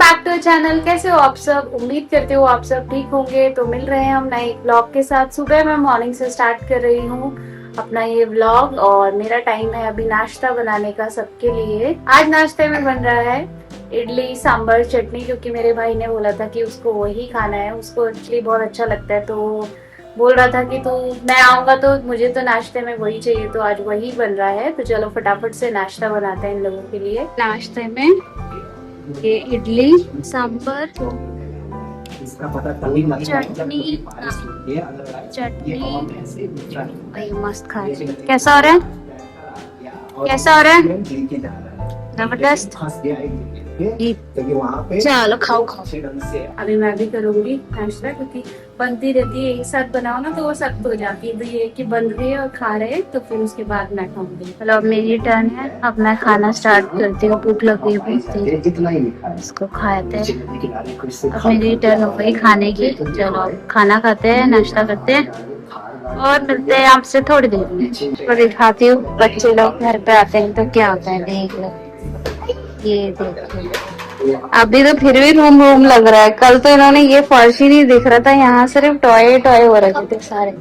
Back to channel. कैसे हो आप सब? उम्मीद करते हो आप सब ठीक होंगे। तो मिल रहे हैं हम नए ब्लॉग के साथ। सुबह मैं मॉर्निंग से स्टार्ट कर रही हूँ अपना ये व्लॉग और मेरा टाइम है अभी नाश्ता बनाने का सबके लिए। आज नाश्ते में बन रहा है इडली सांभर चटनी, क्योंकि मेरे भाई ने बोला था कि उसको वही खाना है। उसको इडली बहुत अच्छा लगता है, तो बोल रहा था कि तू मैं आऊंगा तो मुझे तो नाश्ते में वही चाहिए, तो आज वही बन रहा है। तो चलो फटाफट से नाश्ता बनाते हैं इन लोगों के लिए। नाश्ते में ये इडली सांभर चटनी चटनी भाई मस्त खा रहे। कैसा हो रहा है? कैसा हो रहा है? जबरदस्त। चलो खाओ खाओ। अभी मैं भी करूंगी नाश्ता, क्योंकि बनती रहती है एक साथ बनाओ ना तो वो सख्त हो जाती है। तो ये कि बन रही है और खा रहे तो फिर उसके बाद मैं खाऊंगी। चलो अब मेरी टर्न है, अब मैं खाना स्टार्ट करती हूँ। भूख लग गई, इसको खाते हैं। अब मेरी टर्न हो गई खाने की। चलो अब खाना खाते हैं, नाश्ता करते हैं और मिलते हैं आपसे थोड़ी देर में। तो दिखाती हूँ बच्चे लोग घर पे आते हैं तो क्या होता है, देख लो। ये देखो अभी तो फिर भी रूम रूम लग रहा है। कल तो इन्होंने ये फर्श ही नहीं दिख रहा था, यहाँ सिर्फ टॉय टॉय हो रखे थे सारे।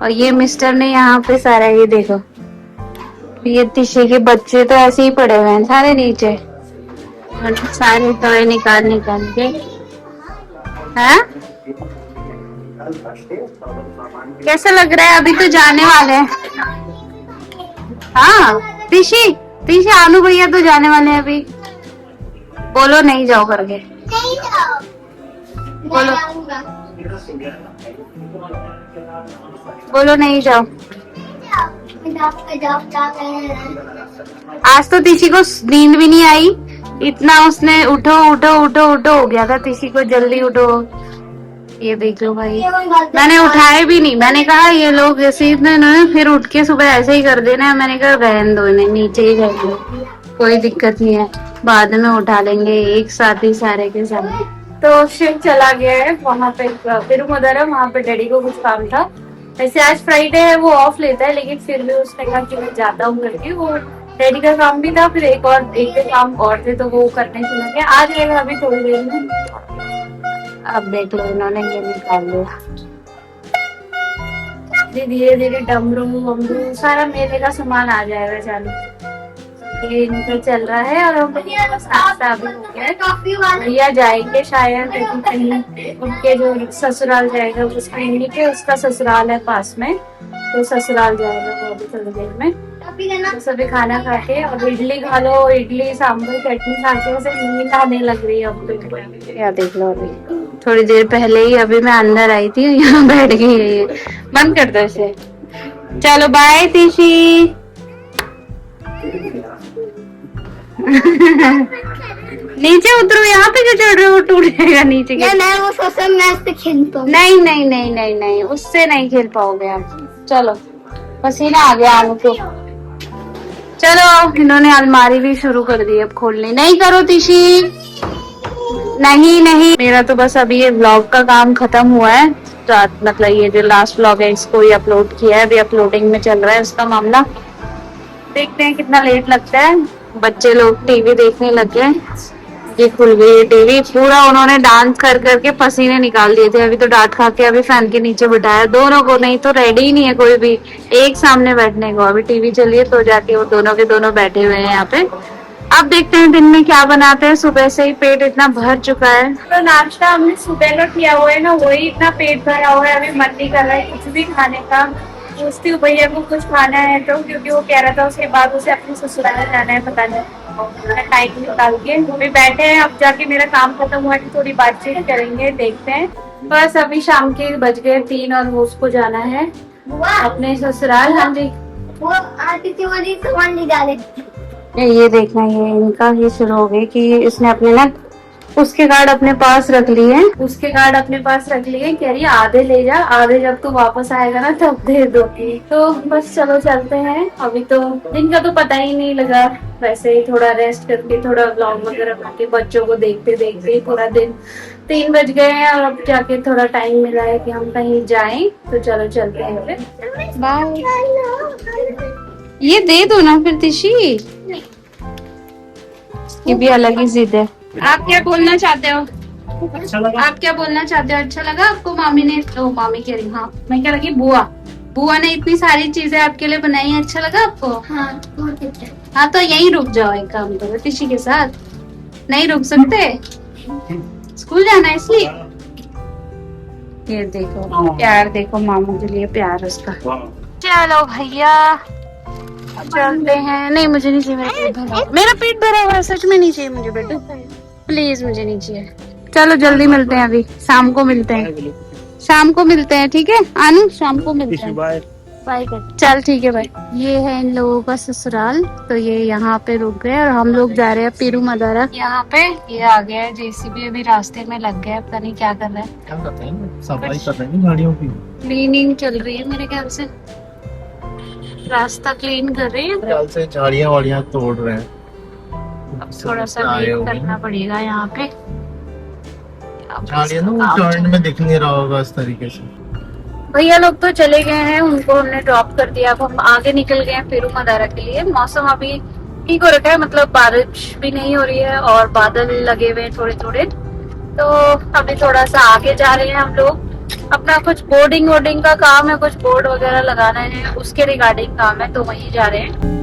और ये मिस्टर ने यहाँ पे सारा ये देखो, ये तिशे के बच्चे तो ऐसे ही पड़े हुए हैं सारे नीचे, सारे टॉय निकाल निकाल के। हैं कैसा लग रहा है? अभी तो जाने वाले हैं। हाँ तिशी तिशी आलू भैया तो जाने वाले हैं अभी। बोलो नहीं जाओ करके, बोलो बोलो नहीं जाओ। आज तो तिशी को नींद भी नहीं आई, इतना उसने उठो उठो उठो उठो हो गया था तिशी को, जल्दी उठो। ये देख लो भाई, मैंने उठाए भी नहीं। मैंने कहा ये लोग ऐसे इन्होंने फिर उठ के सुबह ऐसे ही कर देना है। मैंने कहा रहने दो, इन्हें नीचे ही रह दो, कोई दिक्कत नहीं है, बाद में उठा लेंगे एक साथ ही सारे के सारे। तो शिव चला गया है वहाँ पे, फिर उधर है वहाँ पे डैडी को कुछ काम था। वैसे आज फ्राइडे है, वो ऑफ लेता है, लेकिन फिर भी उसने कहा कि मैं जाता हूँ करके। वो डैडी का काम भी था, फिर एक काम और थे तो वो करने चला गया। आ जाएगा अभी थोड़ी देर में। अब देख लो इन्होंने ये निकाल लिया। धीरे धीरे डमरू वमरू सारा मेले का सामान आ जाएगा। चालू ये इनका चल रहा है और हम नाश्ता भी हो गया है। भैया जाएंगे शायद कहीं, उनके जो ससुराल जाएगा उसके इन्हीं के, उसका ससुराल है पास में, तो ससुराल जाएगा वो अभी थोड़ी देर में। तो सभी खाना खा के और इडली खा लो, इडली सांभर चटनी खा के उसे नींद आने लग रही है अब तो। क्या देख लो, अभी थोड़ी देर पहले ही अभी मैं अंदर आई थी, यहाँ बैठ गई है ये। बंद कर दो इसे। चलो बाय तिशी। नीचे उतरो, यहाँ पे जो चढ़ रहे हो टूट जाएगा नीचे के। मैं वो सोशल मैच पे खेलता हूँ। नहीं नहीं नहीं नहीं नहीं, उससे नहीं खेल पाओगे आप। चलो पसीना आ गया आलू को। चलो इन्होंने अलमारी भी शुरू कर दी अब खोलने। नहीं करो तिशी, नहीं नहीं। मेरा तो बस अभी ये व्लॉग का काम खत्म हुआ है, मतलब ये जो लास्ट व्लॉग है इसको ही अपलोड किया है, अभी अपलोडिंग में चल रहा है उसका मामला। देखते हैं कितना लेट लगता है। बच्चे लोग टीवी देखने लग गए, ये खुल गई है टीवी। पूरा उन्होंने डांस कर करके पसीने निकाल दिए थे। अभी तो डांट खा के अभी फैन के नीचे बिठाया दोनों को, नहीं तो रेडी ही नहीं है कोई भी एक सामने बैठने को। अभी टीवी चलिए तो जाके वो दोनों के दोनों बैठे हुए हैं यहाँ पे। अब देखते हैं दिन में क्या बनाते हैं। सुबह से ही पेट इतना भर चुका है, तो नाश्ता हमने सुबह का किया हुआ है ना, वही इतना पेट भरा हुआ है। अभी मन नहीं कर रहा है कुछ भी खाने का। पूछती हूँ भैया को कुछ खाना है तो, क्योंकि वो कह रहा था उसके बाद उसे अपने ससुराल जाना है, पता नहीं टाइम निकाल के। अभी बैठे हैं, अब जाके मेरा काम खत्म हुआ है, थोड़ी बातचीत करेंगे, देखते हैं। बस अभी शाम के बज गए 3 और वो उसको जाना है अपने ससुराल। हाँ जी, वो आती थी वाली सामान नहीं डाले। ये देखना, ये इनका ही शुरू हो गई कि इसने अपने ना उसके कार्ड अपने पास रख लिए, उसके कार्ड अपने पास रख लिए। कह रही आधे ले जा, आधे जब तू वापस आएगा ना तब दे दूंगी। तो बस चलो चलते हैं। अभी तो दिन का तो पता ही नहीं लगा, वैसे ही थोड़ा रेस्ट करके थोड़ा व्लॉग वगैरह करके बच्चों को देखते देखते पूरा दिन 3 बज गए हैं। और अब जाके थोड़ा टाइम मिला है कि हम कहीं जाएं, तो चलो चलते हैं फिर। बाय। ये दे दो ना फिर तिशी, ये भी अलग ही जिद है। आप क्या बोलना चाहते हो? अच्छा लगा। आप क्या बोलना चाहते हो? अच्छा लगा आपको? मामी ने, ओ मामी कह रही, हाँ मैं क्या लगी, बुआ बुआ ने इतनी सारी चीजें आपके लिए बनाई है, अच्छा लगा आपको? हाँ बहुत अच्छा। हाँ तो यहीं रुक जाओ, एक काम करो टिशी के साथ, नहीं रुक सकते, स्कूल जाना है इसलिए। ये देखो प्यार, देखो मामू के लिए प्यार उसका। चलो भैया चलते हैं। नहीं मुझे नहीं चाहिए, मेरा पेट भरा हुआ है, सच में नहीं चाहिए मुझे बेटू, प्लीज मुझे नहीं चाहिए। चलो जल्दी मिलते हैं, अभी शाम को मिलते हैं, शाम को मिलते हैं, ठीक है आनू, शाम को मिलते हैं। बाय। बाय कर, चल ठीक है भाई। ये है इन लोगों का ससुराल, तो ये यहाँ पे रुक गए और हम लोग जा रहे हैं पीरू मदारा। यहाँ पे ये आ गया है जेसीबी, अभी रास्ते में लग गया है, पता नहीं क्या कर रहा है, क्या करते हैं, सफाई कर रहे हैं गाड़ियों की। क्लीनिंग चल रही है मेरे ख्याल से, रास्ता क्लीन कर रहे हैं। ख्याल से झाड़ियाँ वाड़ियाँ तोड़ रहे हैं। अब थोड़ा सा वेट करना पड़ेगा यहाँ पे। झाड़ियाँ ना वो टर्न में दिख नहीं रहा होगा इस तरीके से। भैया लोग तो चले गए हैं, उनको हमने ड्रॉप कर दिया, अब हम आगे निकल गए हैं पेरू मदारा के लिए। मौसम अभी ठीक हो रखा है, मतलब बारिश भी नहीं हो रही है और बादल लगे हुए हैं थोड़े थोड़े, तो अभी थोड़ा सा आगे जा रहे हैं हम लोग। अपना कुछ बोर्डिंग वोर्डिंग का काम है, कुछ बोर्ड वगैरह लगाना है, उसके रिगार्डिंग काम है, तो वहीं जा रहे हैं।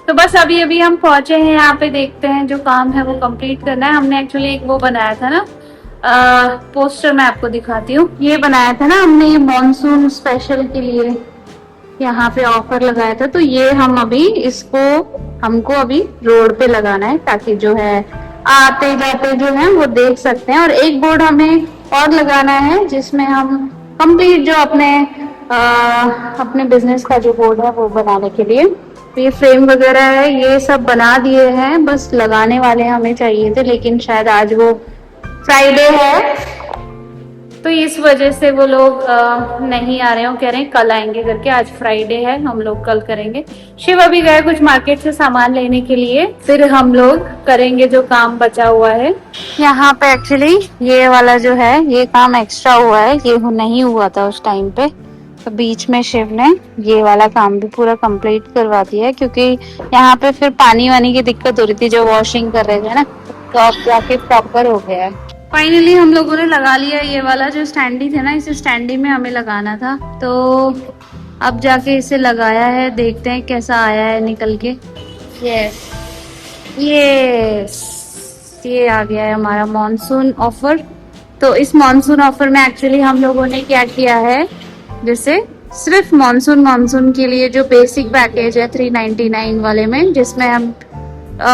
तो बस अभी अभी हम पहुंचे हैं यहाँ पे, देखते हैं जो काम है वो कंप्लीट करना है। हमने एक्चुअली एक वो बनाया था ना, पोस्टर मैं आपको दिखाती हूँ। ये बनाया था ना हमने, ये मॉनसून स्पेशल के लिए यहाँ पे ऑफर लगाया था, तो ये हम अभी इसको, हमको अभी रोड पे लगाना है, ताकि जो है आते जाते जो है वो देख सकते हैं। और एक बोर्ड हमें और लगाना है जिसमें हम कंप्लीट जो अपने बिजनेस का जो बोर्ड है वो बनाने के लिए, ये फ्रेम वगैरह है, ये सब बना दिए हैं, बस लगाने वाले हमें चाहिए थे, लेकिन शायद आज वो फ्राइडे है तो इस वजह से वो लोग नहीं आ रहे हो, कह रहे हैं कल आएंगे करके। आज फ्राइडे है, हम लोग कल करेंगे। शिव अभी गए कुछ मार्केट से सामान लेने के लिए, फिर हम लोग करेंगे जो काम बचा हुआ है। यहाँ पे एक्चुअली ये वाला जो है ये काम एक्स्ट्रा हुआ है, ये नहीं हुआ था उस टाइम पे, तो बीच में शिव ने ये वाला काम भी पूरा कंप्लीट करवा दिया है, क्योंकि यहाँ पे फिर पानी वानी की दिक्कत हो रही थी जो वॉशिंग कर रहे थे ना, तो अब जाके प्रॉपर हो गया है। फाइनली हम लोगों ने लगा लिया ये वाला जो स्टैंडी थे ना, इस स्टैंडी में हमें लगाना था, तो अब जाके इसे लगाया है, देखते हैं कैसा आया है निकल के। यस ये आ गया है हमारा मॉनसून ऑफर। तो इस मॉनसून ऑफर में एक्चुअली हम लोगों ने क्या किया है, जैसे सिर्फ मॉनसून के लिए जो बेसिक पैकेज है 399 वाले में, जिसमें हम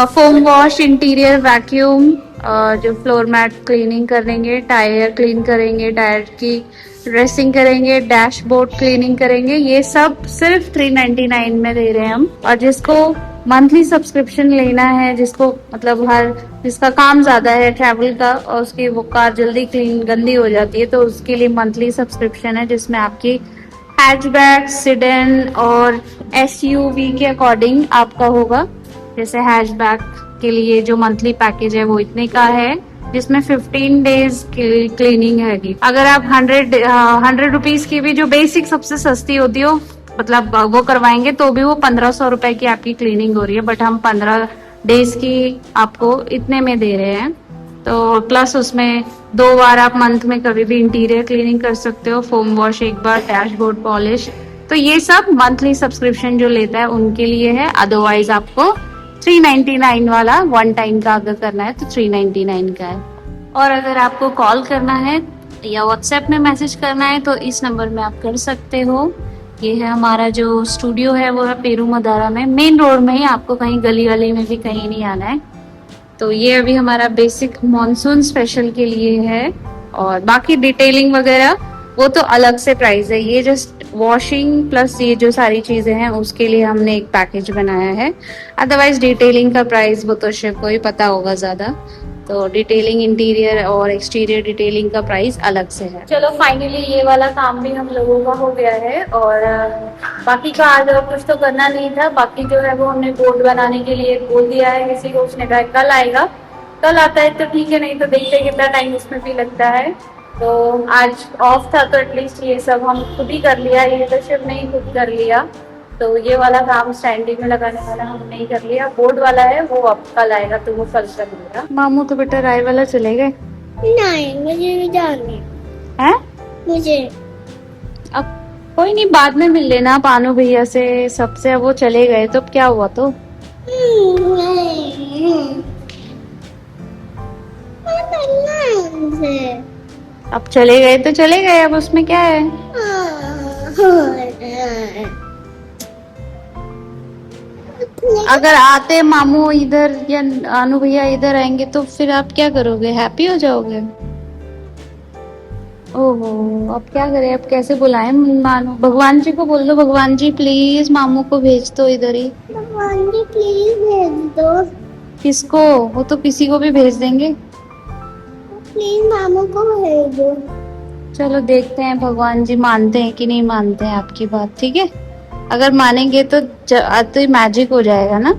फोम वॉश, इंटीरियर वैक्यूम, जो फ्लोर मैट क्लीनिंग करेंगे, टायर क्लीन करेंगे, टायर की ड्रेसिंग करेंगे, डैशबोर्ड क्लीनिंग करेंगे, ये सब सिर्फ 399 में दे रहे हैं हम। और जिसको मंथली सब्सक्रिप्शन लेना है, जिसको मतलब जिसका काम ज्यादा है ट्रैवल का और उसकी वो कार जल्दी क्लीन गंदी हो जाती है, तो उसके लिए मंथली सब्सक्रिप्शन है, जिसमें आपकी हैचबैक, सिडन और एसयूवी के अकॉर्डिंग आपका होगा। जैसे हैचबैक के लिए जो मंथली पैकेज है वो इतने का है, जिसमें 15 डेज क्लीनिंग है। अगर आप 100 रुपीज की भी जो बेसिक सबसे सस्ती होती हो, मतलब वो करवाएंगे तो भी वो 1500 रुपए की आपकी क्लीनिंग हो रही है, बट हम 15 डेज की आपको इतने में दे रहे हैं। तो प्लस उसमें 2 बार आप मंथ में कभी भी इंटीरियर क्लीनिंग कर सकते हो, फोम वॉश एक बार, डैशबोर्ड पॉलिश, तो ये सब मंथली सब्सक्रिप्शन जो लेता है उनके लिए है। अदरवाइज आपको 399 वाला वन टाइम का अगर करना है तो 399 का है। और अगर आपको कॉल करना है या व्हाट्सएप में मैसेज करना है तो इस नंबर में आप कर सकते हो। ये है हमारा जो स्टूडियो है, वो है पेरू मदारा में, मेन रोड में ही, आपको कहीं गली गली में भी कहीं नहीं आना है। तो ये अभी हमारा बेसिक मॉनसून स्पेशल के लिए है, और बाकी डिटेलिंग वगैरह वो तो अलग से प्राइस है। ये जस्ट वॉशिंग प्लस ये जो सारी चीजें हैं उसके लिए हमने एक पैकेज बनाया है। अदरवाइज डिटेलिंग का प्राइस वो तो शिव को ही पता होगा ज्यादा। तो डिटेलिंग इंटीरियर और एक्सटीरियर डिटेलिंग का प्राइस अलग से है। चलो फाइनली ये वाला काम भी हम लोगों का हो गया है और बाकी का आज और कुछ तो करना नहीं था। बाकी जो है वो हमने बोर्ड बनाने के लिए बोल दिया है किसी को, उसने कहा कल आएगा। कल आता है तो ठीक है, नहीं तो देखते हैं कितना टाइम उसमें भी लगता है। तो आज ऑफ था तो एटलीस्ट ये सब हम खुद ही कर लिया, ये तो सिर्फ नहीं खुद कर लिया। तो ये वाला काम स्टैंडिंग में लगाने वाला हम नहीं कर लिया, बोर्ड वाला है वो अब कल आएगा तो वो कल कर लेगा। मामू तो बेटा राय वाला चले गए। नहीं, मुझे भी जाने हैं? मुझे अब कोई नहीं, बाद में मिल लेना पानू भैया से सबसे। अब वो चले गए तो अब क्या हुआ तो अब चले गए तो चले गए, अब उसमें क्या है। अगर आते मामू इधर या अनु भैया इधर आएंगे तो फिर आप क्या करोगे, हैप्पी हो जाओगे। ओहो अब क्या करें, अब कैसे बुलाएं मानो। भगवान जी को बोल दो, भगवान जी प्लीज मामू को भेज दो इधर ही। भगवान जी प्लीज भेज दो। किसको, वो तो किसी को भी भेज देंगे। प्लीज मामू को भेज दो। चलो देखते हैं भगवान जी मानते हैं कि नहीं मानते हैं आपकी बात, ठीक है। अगर मानेंगे तो मैजिक हो जाएगा ना।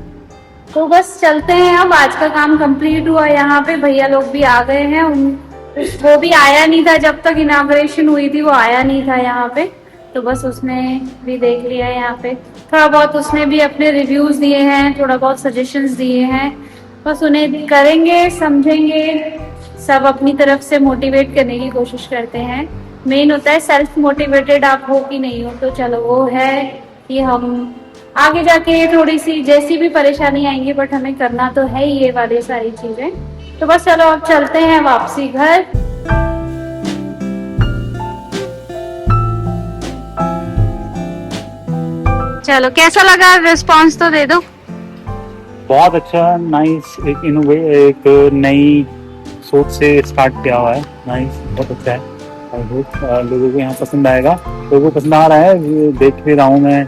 तो बस चलते हैं, अब आज का काम कंप्लीट हुआ। यहाँ पे भैया लोग भी आ गए हैं, वो भी आया नहीं था जब तक इनॉग्रेशन हुई थी, वो आया नहीं था यहाँ पे। तो बस उसने भी देख लिया यहाँ पे, थोड़ा बहुत उसने भी अपने रिव्यूज दिए हैं, थोड़ा बहुत सजेशंस दिए हैं। बस उन्हें करेंगे, समझेंगे, सब अपनी तरफ से मोटिवेट करने की कोशिश करते हैं। मेन होता है सेल्फ मोटिवेटेड आप हो कि नहीं हो। तो चलो वो है कि हम आगे जाके थोड़ी सी जैसी भी परेशानी आएंगी बट हमें करना तो है ही ये वाली सारी चीजें। तो बस चलो अब चलते हैं वापसी घर। चलो कैसा लगा, रिस्पांस तो दे दो। बहुत अच्छा, नाइस, एक नई सोच से स्टार्ट किया हुआ है। नाइस, बहुत अच्छा है। आई होप लोगों को यहाँ पसंद आएगा। लोगों को पसंद आ रहा है, देख भी रहा हूँ मैं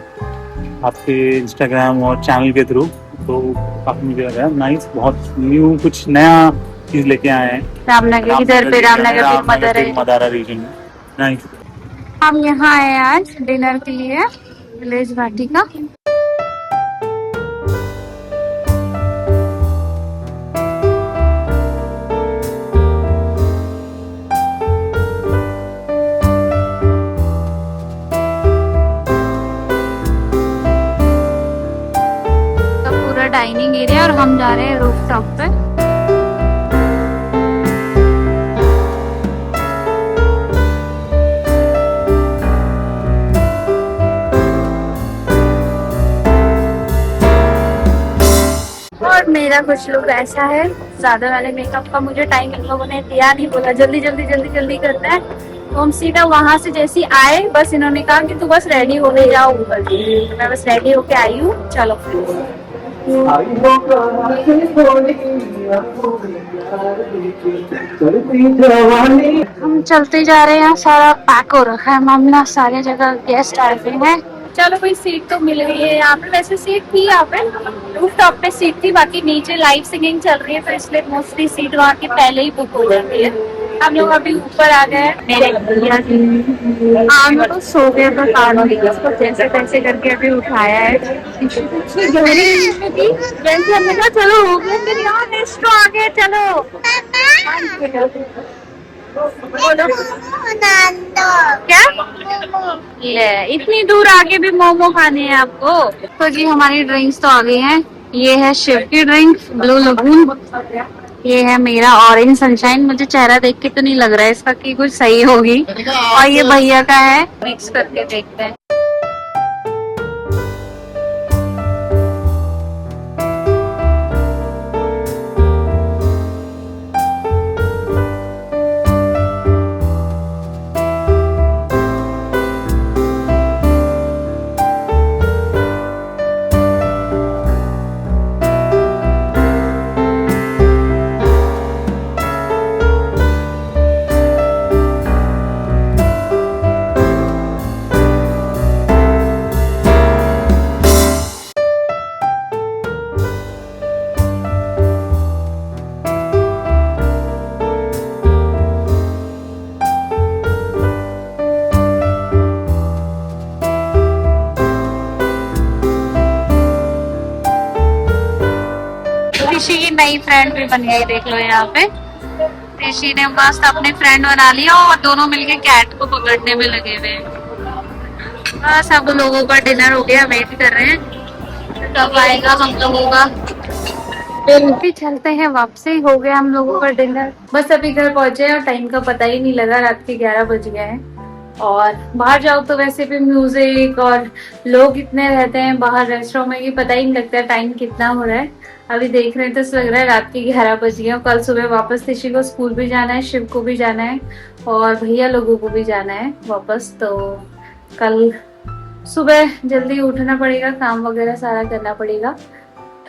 आपके इंस्टाग्राम और चैनल के थ्रू, तो काफी मुझे लग रहा है नाइस। बहुत न्यू, कुछ नया चीज लेके आए हैं रामनगर इधर पे, रामनगर मदारा रीजन में। नाइस। हम यहाँ आए आज डिनर के लिए विलेज वाटिका। पूरा डाइनिंग एरिया और हम जा रहे हैं रूफ टॉप पे। और मेरा कुछ लुक ऐसा है, ज्यादा वाले मेकअप का मुझे टाइम इन लोगों ने दिया नहीं, बोला जल्दी जल्दी जल्दी जल्दी करना है। तो हम सीधा वहां से जैसी आए, बस इन्होंने कहा कि तू बस रेडी हो गई जाओ ऊपर। तो मैं बस रेडी होके आई हूँ। चलो हम चलते जा रहे हैं, सारा पैक हो रखा है मामला, सारे जगह गेस्ट आए हुए हैं। चलो कोई सीट तो मिल गई है यहाँ पे, वैसे सीट थी यहाँ पे, रूफ टॉप पे सीट थी, बाकी नीचे लाइव सिंगिंग चल रही है तो इसलिए मोस्टली सीट वहाँ की पहले ही बुक हो जाती है। हम लोग अभी ऊपर आ गए। हम लोग सो गए तो उसको जैसे तैसे करके अभी उठाया है। जैसे हमने कहा चलो हो गए, फिर यहाँ नेक्स्ट आ गए। चलो बोलो क्या ले, इतनी दूर आके भी मोमो खाने हैं आपको। तो जी हमारी ड्रिंक्स तो आ गई हैं। ये है शिव की ड्रिंक ब्लू लगून, ये है मेरा ऑरेंज सनशाइन। मुझे चेहरा देख के तो नहीं लग रहा है इसका कि कुछ सही होगी। और ये भैया का है, मिक्स करके देखते हैं। ऋषि की नई फ्रेंड भी बन गई, देख लो यहाँ पे। ऋषि ने मस्त अपने फ्रेंड बना लिया और दोनों मिलके कैट को पकड़ने में लगे हुए हैं। बस अब लोगों का डिनर हो गया, वेट कर रहे हैं कब आएगा हम लोगों का। फिर चलते हैं वापसी, हो गया हम लोगों का डिनर। बस अभी घर पहुंचे और टाइम का पता ही नहीं लगा, रात के 11 बज गए हैं। और बाहर जाओ तो वैसे भी म्यूजिक और लोग इतने रहते हैं बाहर रेस्टोरेंट में कि पता ही नहीं लगता टाइम कितना हो रहा है। अभी देख रहे हैं तो ऐसा लग रहा है रात के 11 बज गए। कल सुबह वापस ऋषि को स्कूल भी जाना है, शिव को भी जाना है और भैया लोगों को भी जाना है वापस। तो कल सुबह जल्दी उठना पड़ेगा, काम वगैरह सारा करना पड़ेगा।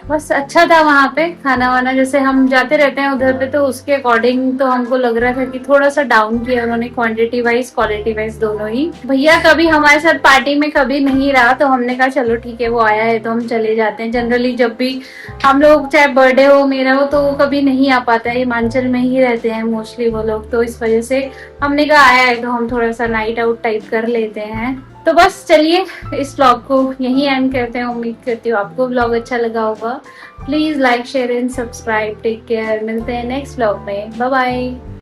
बस अच्छा था वहाँ पे खाना वाना, जैसे हम जाते रहते हैं उधर पे तो उसके अकॉर्डिंग तो हमको लग रहा था कि थोड़ा सा डाउन किया उन्होंने, क्वांटिटी वाइज क्वालिटी वाइज दोनों ही। भैया कभी हमारे साथ पार्टी में कभी नहीं रहा तो हमने कहा चलो ठीक है, वो आया है तो हम चले जाते हैं। जनरली जब भी हम लोग चाहे बर्थडे हो मेरा हो तो वो कभी नहीं आ पाता है, हिमाचल में ही रहते हैं मोस्टली वो लोग, तो इस वजह से हमने कहा आया है तो हम थोड़ा सा नाइट आउट टाइप कर लेते हैं। तो बस चलिए इस व्लॉग को यहीं एंड करते हैं। उम्मीद करती हूँ आपको व्लॉग अच्छा लगा होगा। Please like share and subscribe. Take care, मिलते हैं नेक्स्ट व्लॉग में। Bye bye.